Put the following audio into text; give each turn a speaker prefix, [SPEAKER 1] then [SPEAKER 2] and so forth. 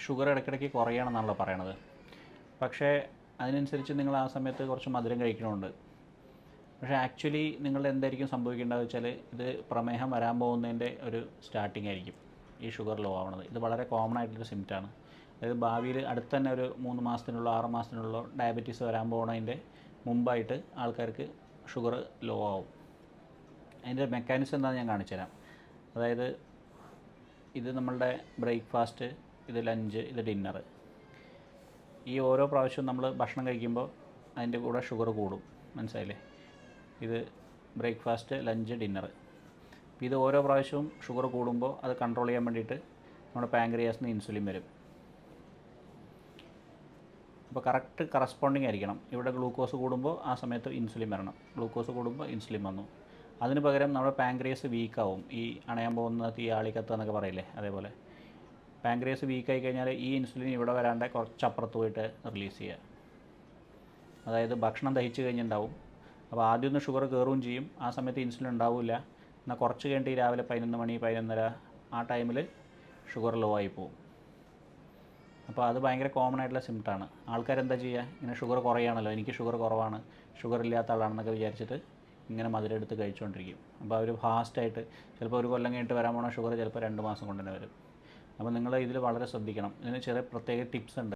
[SPEAKER 1] Sugar ഇടയ്ക്കിടയ്ക്ക് കുറയണമെന്നാണല്ലോ പറയണത്. പക്ഷേ അതിനനുസരിച്ച് നിങ്ങൾ ആ സമയത്ത് കുറച്ച് മധുരം കഴിക്കണമുണ്ട്. പക്ഷേ ആക്ച്വലി നിങ്ങളുടെ എന്തായിരിക്കും സംഭവിക്കേണ്ടതെന്ന് വെച്ചാൽ ഇത് പ്രമേഹം വരാൻ പോകുന്നതിൻ്റെ ഒരു സ്റ്റാർട്ടിംഗ് ആയിരിക്കും ഈ ഷുഗർ ലോ ആവണത്. ഇത് വളരെ കോമൺ ആയിട്ടുള്ളൊരു സിംറ്റമാണ്. അതായത് ഭാവിയിൽ അടുത്ത് തന്നെ ഒരു 3 മാസത്തിനുള്ള 6 മാസത്തിനുള്ള ഡയബറ്റീസ് വരാൻ പോകുന്നതിൻ്റെ മുമ്പായിട്ട് ആൾക്കാർക്ക് ഷുഗർ ലോ ആവും. അതിൻ്റെ മെക്കാനിസം എന്താണെന്ന് ഞാൻ കാണിച്ചു തരാം. അതായത് ഇത് നമ്മളുടെ ബ്രേക്ക്ഫാസ്റ്റ്, ഇത് ലഞ്ച്, ഇത് ഡിന്നർ. ഈ ഓരോ പ്രാവശ്യവും നമ്മൾ ഭക്ഷണം കഴിക്കുമ്പോൾ അതിൻ്റെ കൂടെ ഷുഗർ കൂടും. മനസ്സിലായില്ലേ? ഇത് ബ്രേക്ക്ഫാസ്റ്റ്, ലഞ്ച്, ഡിന്നർ. ഇത് ഓരോ പ്രാവശ്യവും ഷുഗർ കൂടുമ്പോൾ അത് കൺട്രോൾ ചെയ്യാൻ വേണ്ടിയിട്ട് നമ്മുടെ പാങ്ക്രിയാസിൽ നിന്ന് ഇൻസുലിൻ വരും. അപ്പോൾ കറക്റ്റ് കറസ്പോണ്ടിങ് ആയിരിക്കണം. ഇവിടെ ഗ്ലൂക്കോസ് കൂടുമ്പോൾ ആ സമയത്ത് ഇൻസുലിൻ വരണം. ഗ്ലൂക്കോസ് കൂടുമ്പോൾ ഇൻസുലിൻ വന്നു. അതിന് പകരം നമ്മുടെ പാങ്ക്രിയാസ് വീക്കാവും. ഈ അണയാൻ പോകുന്ന തീ ആളിക്കത്തുക എന്നൊക്കെ പറയില്ലേ, അതേപോലെ പാങ്ക്രിയാസ് വീക്കായി കഴിഞ്ഞാൽ ഈ ഇൻസുലിൻ ഇവിടെ വരാണ്ട് കുറച്ചപ്പുറത്ത് പോയിട്ട് റിലീസ് ചെയ്യുക. അതായത് ഭക്ഷണം ദഹിച്ച് കഴിഞ്ഞിട്ടുണ്ടാവും. അപ്പോൾ ആദ്യം ഒന്ന് ഷുഗർ കയറുകയും ചെയ്യും. ആ സമയത്ത് ഇൻസുലിൻ ഉണ്ടാവില്ല. എന്നാൽ കുറച്ച് കഴിഞ്ഞിട്ട് ഈ രാവിലെ 11 മണി 11:30 ആ ടൈമിൽ ഷുഗർ ലോ ആയി പോകും. അപ്പോൾ അത് ഭയങ്കര കോമൺ ആയിട്ടുള്ള സിംറ്റമാണ്. ആൾക്കാരെന്താ ചെയ്യുക? ഇങ്ങനെ ഷുഗർ കുറയാണല്ലോ, എനിക്ക് ഷുഗർ കുറവാണ്, ഷുഗർ ഇല്ലാത്ത ആളാണെന്നൊക്കെ വിചാരിച്ചിട്ട് ഇങ്ങനെ മധുരം എടുത്ത് കഴിച്ചുകൊണ്ടിരിക്കും. അപ്പോൾ അവർ ഫാസ്റ്റായിട്ട് ചിലപ്പോൾ ഒരു കൊല്ലം കഴിഞ്ഞിട്ട് വരാൻ പോണ ഷുഗർ ചിലപ്പോൾ 2 മാസം കൊണ്ട് തന്നെ വരും. അപ്പോൾ നിങ്ങൾ ഇതിൽ വളരെ ശ്രദ്ധിക്കണം. ഇതിന് ചെറിയ പ്രത്യേക ടിപ്സ് ഉണ്ട്.